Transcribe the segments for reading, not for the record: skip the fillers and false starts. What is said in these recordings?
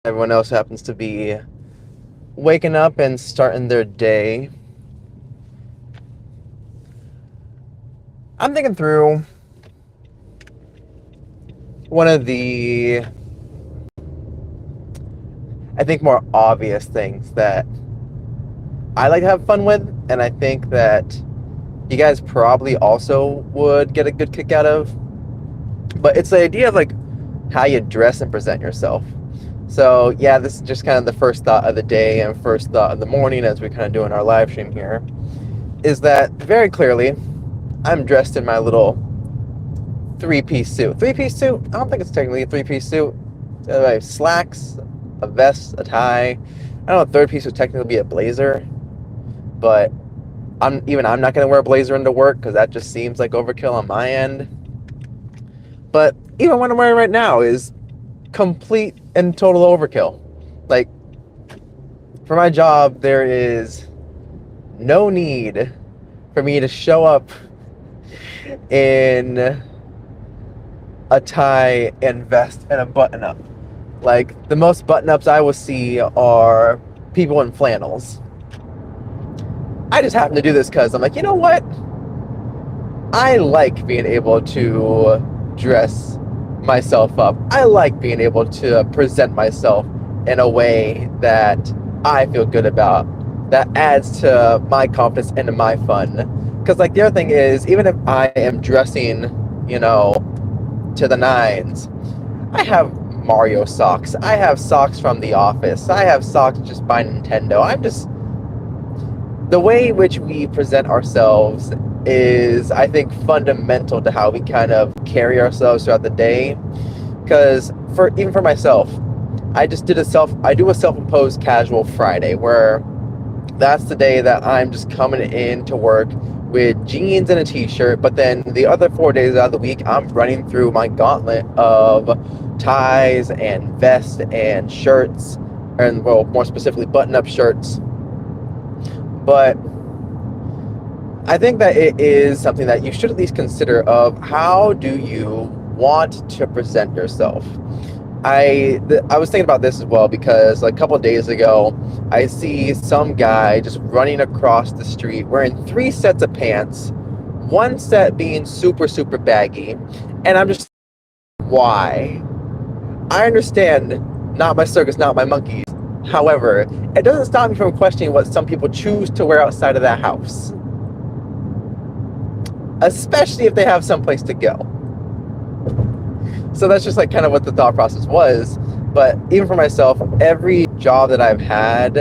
everyone else happens to be waking up and starting their day. I'm thinking through one of the, I think, more obvious things that I like to have fun with, and I think that you guys probably also would get a good kick out of. But it's the idea of like how you dress and present yourself. So yeah, this is just kind of the first thought of the day and first thought of the morning as we kind of doing our live stream here. Is that very clearly I'm dressed in my little three-piece suit. Three-piece suit? I don't think it's technically a three-piece suit. I have slacks, a vest, a tie. I don't know if third piece would technically be a blazer, but I'm not going to wear a blazer into work because that just seems like overkill on my end. But even what I'm wearing right now is complete and total overkill. Like, for my job, there is no need for me to show up in a tie and vest and a button-up. Like, the most button-ups I will see are people in flannels. I just happen to do this because I'm like, you know what? I like being able to dress myself up. I like being able to present myself in a way that I feel good about, that adds to my confidence and to my fun. Because, like, the other thing is, even if I am dressing, to the nines, I have Mario socks. I have socks from The Office. I have socks just by Nintendo. The way in which we present ourselves is, I think, fundamental to how we kind of carry ourselves throughout the day. Because even for myself, I do a self-imposed casual Friday, where that's the day that I'm just coming in to work with jeans and a t-shirt, but then the other 4 days out of the week, I'm running through my gauntlet of ties and vests and shirts, and, well, more specifically, button-up shirts. But I think that it is something that you should at least consider of how do you want to present yourself. I was thinking about this as well because, like, a couple of days ago, I see some guy just running across the street wearing 3 sets of pants, one set being super, super baggy, and I'm just, why? I understand, not my circus, not my monkeys. However, it doesn't stop me from questioning what some people choose to wear outside of that house, especially if they have someplace to go. So that's just like kind of what the thought process was. But even for myself, every job that I've had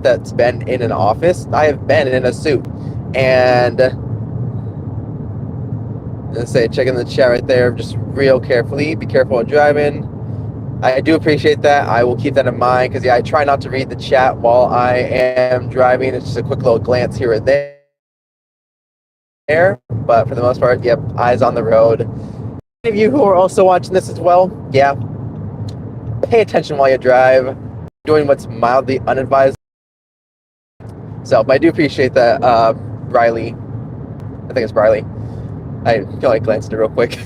that's been in an office, I have been in a suit. And let's say, checking the chat right there, just real carefully. Be careful while driving. I do appreciate that. I will keep that in mind because, yeah, I try not to read the chat while I am driving. It's just a quick little glance here or there. But for the most part, yep, eyes on the road. Any of you who are also watching this as well, yeah, pay attention while you drive, doing what's mildly unadvised. So I do appreciate that, Riley. I think it's Riley. I feel like glanced at it real quick.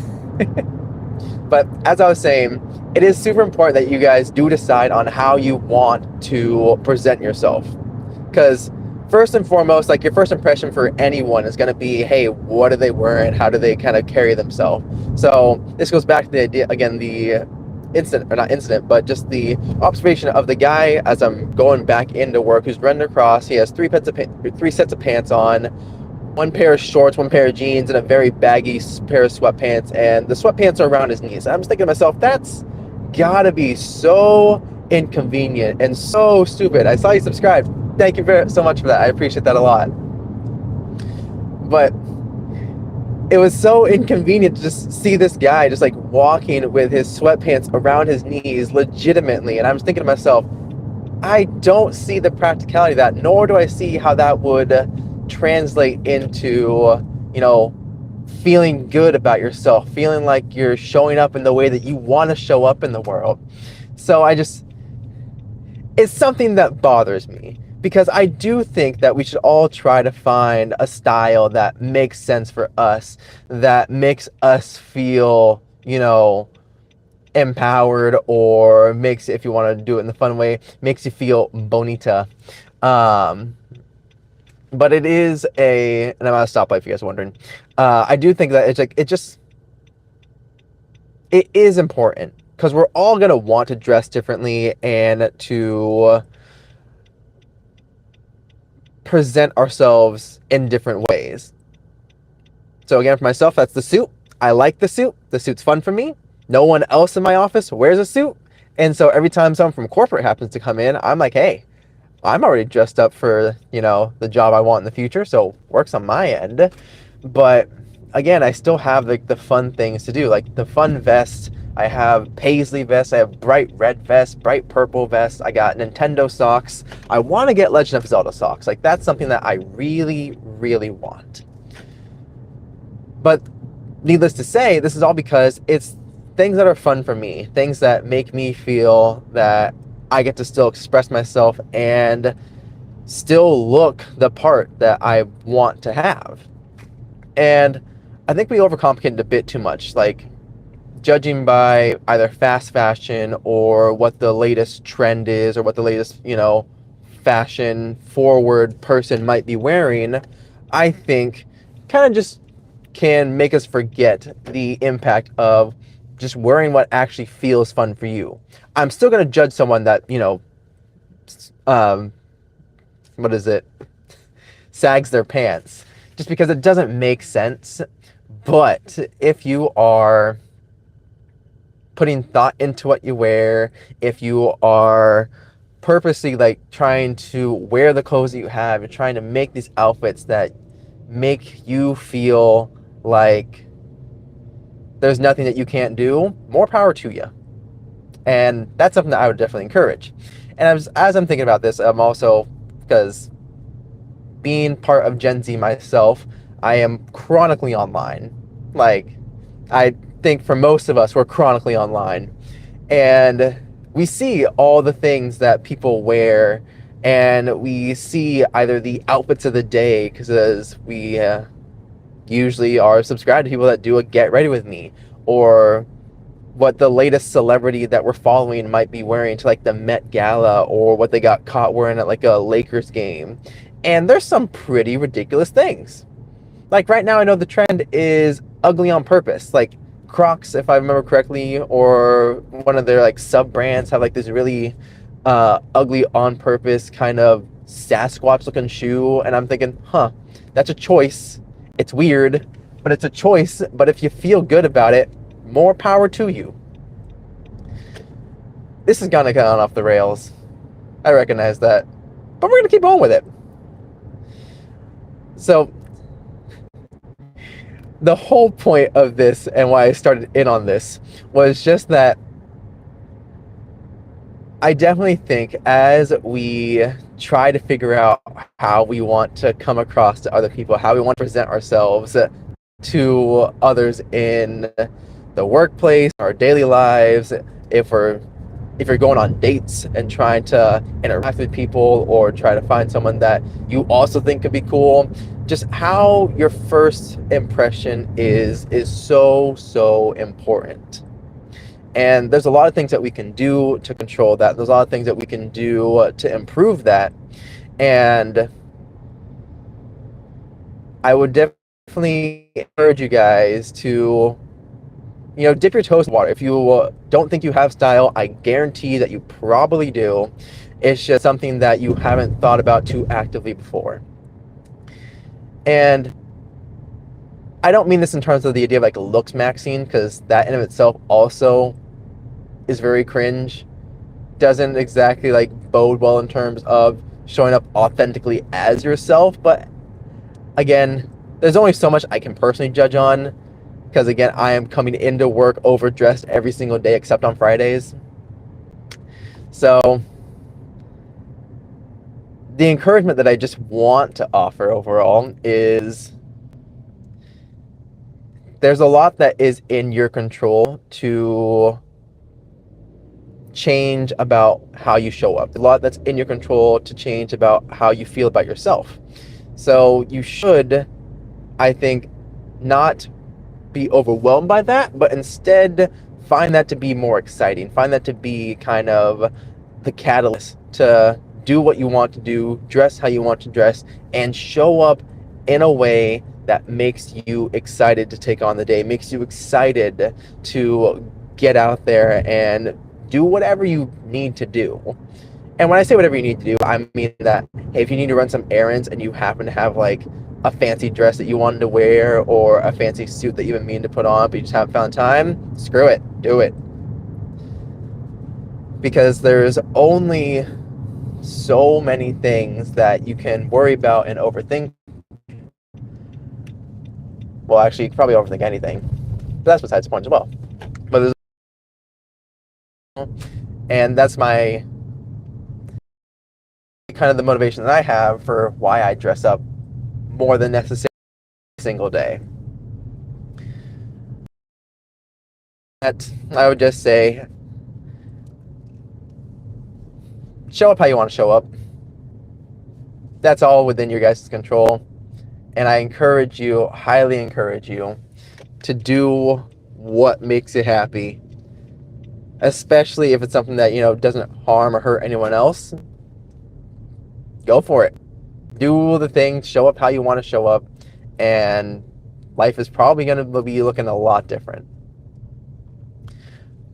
But as I was saying, it is super important that you guys do decide on how you want to present yourself. Because first and foremost, like, your first impression for anyone is going to be, hey, what are they wearing? How do they kind of carry themselves? So this goes back to the idea, again, the incident, or not incident, but just the observation of the guy as I'm going back into work who's running across. He has 3 sets of pants on, 1 pair of shorts, 1 pair of jeans, and a very baggy pair of sweatpants, and the sweatpants are around his knees. I'm just thinking to myself, that's gotta be so inconvenient and so stupid. I saw you subscribed. Thank you so much for that. I appreciate that a lot. But it was so inconvenient to just see this guy just, like, walking with his sweatpants around his knees legitimately. And I was thinking to myself, I don't see the practicality of that, nor do I see how that would translate into, feeling good about yourself, feeling like you're showing up in the way that you want to show up in the world. So it's something that bothers me. Because I do think that we should all try to find a style that makes sense for us, that makes us feel, empowered, or makes, if you want to do it in the fun way, makes you feel bonita. Um, but it is and I'm at a stoplight if you guys are wondering. I do think that it's like, it is important because we're all going to want to dress differently and to present ourselves in different ways. So again, for myself, that's the suit. I like the suit. The suit's fun for me. No one else in my office wears a suit. And so every time someone from corporate happens to come in, I'm like, hey, I'm already dressed up for, the job I want in the future. So works on my end. But again, I still have like the fun things to do, like the fun vest. I have paisley vests. I have bright red vests, bright purple vests. I got Nintendo socks. I want to get Legend of Zelda socks. Like that's something that I really, really want. But needless to say, this is all because it's things that are fun for me, things that make me feel that I get to still express myself and still look the part that I want to have. And I think we overcomplicate it a bit too much, like judging by either fast fashion or what the latest trend is or what the latest, fashion forward person might be wearing. I think kind of just can make us forget the impact of just wearing what actually feels fun for you. I'm still going to judge someone that, what is it? Sags their pants just because it doesn't make sense. But if you are putting thought into what you wear, if you are purposely like trying to wear the clothes that you have, you're trying to make these outfits that make you feel like there's nothing that you can't do, more power to you. And that's something that I would definitely encourage. And as I'm thinking about this, I'm also, because being part of Gen Z myself, I am chronically online. Like, I think for most of us, we're chronically online. And we see all the things that people wear, and we see either the outfits of the day, because we usually are subscribed to people that do a get ready with me, or what the latest celebrity that we're following might be wearing to like the Met Gala, or what they got caught wearing at like a Lakers game. And there's some pretty ridiculous things. Like right now, I know the trend is ugly on purpose. Like Crocs, if I remember correctly, or one of their like sub brands have like this really ugly on purpose kind of Sasquatch looking shoe. And I'm thinking, that's a choice. It's weird, but it's a choice. But if you feel good about it, more power to you. This is gonna get on off the rails. I recognize that. But we're gonna keep on with it. So the whole point of this, and why I started in on this, was just that I definitely think as we try to figure out how we want to come across to other people, how we want to present ourselves to others in the workplace, our daily lives, if you're going on dates and trying to interact with people or try to find someone that you also think could be cool, just how your first impression is so important. And there's a lot of things that we can do to control that. There's a lot of things that we can do to improve that. And I would definitely encourage you guys to, dip your toes in water. If you don't think you have style, I guarantee that you probably do. It's just something that you haven't thought about too actively before. And I don't mean this in terms of the idea of like looks maxing, because that in of itself also is very cringe. Doesn't exactly like bode well in terms of showing up authentically as yourself. But again, there's only so much I can personally judge on, because again, I am coming into work overdressed every single day except on Fridays. So the encouragement that I just want to offer overall is there's a lot that is in your control to change about how you show up. A lot that's in your control to change about how you feel about yourself. So you should, I think, not be overwhelmed by that, but instead find that to be more exciting. Find that to be kind of the catalyst to do what you want to do, dress how you want to dress, and show up in a way that makes you excited to take on the day, makes you excited to get out there and do whatever you need to do. And when I say whatever you need to do, I mean that, hey, if you need to run some errands and you happen to have like a fancy dress that you wanted to wear or a fancy suit that you've been meaning to put on, but you just haven't found time, screw it, do it. Because there's only so many things that you can worry about and overthink. Well, actually, you can probably overthink anything, but that's besides the point as well. But there's, and that's my kind of the motivation that I have for why I dress up more than necessary every single day. That I would just say, show up how you want to show up. That's all within your guys' control. And I encourage you, highly encourage you, to do what makes you happy. Especially if it's something that, doesn't harm or hurt anyone else. Go for it. Do the thing, show up how you want to show up, and life is probably going to be looking a lot different.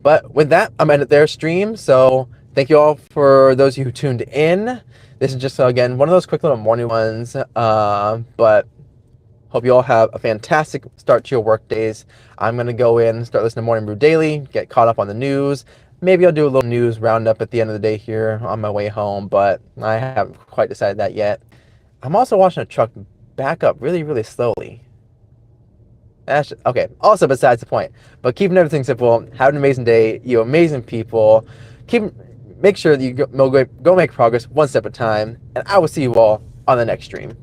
But with that, I'm ending their stream. So thank you all for those of you who tuned in. This is just, again, one of those quick little morning ones. But hope you all have a fantastic start to your work days. I'm going to go in, start listening to Morning Brew Daily, get caught up on the news. Maybe I'll do a little news roundup at the end of the day here on my way home, but I haven't quite decided that yet. I'm also watching a truck back up really, really slowly. Okay, also besides the point. But keeping everything simple, have an amazing day, you amazing people. Make sure that you go make progress one step at a time, and I will see you all on the next stream.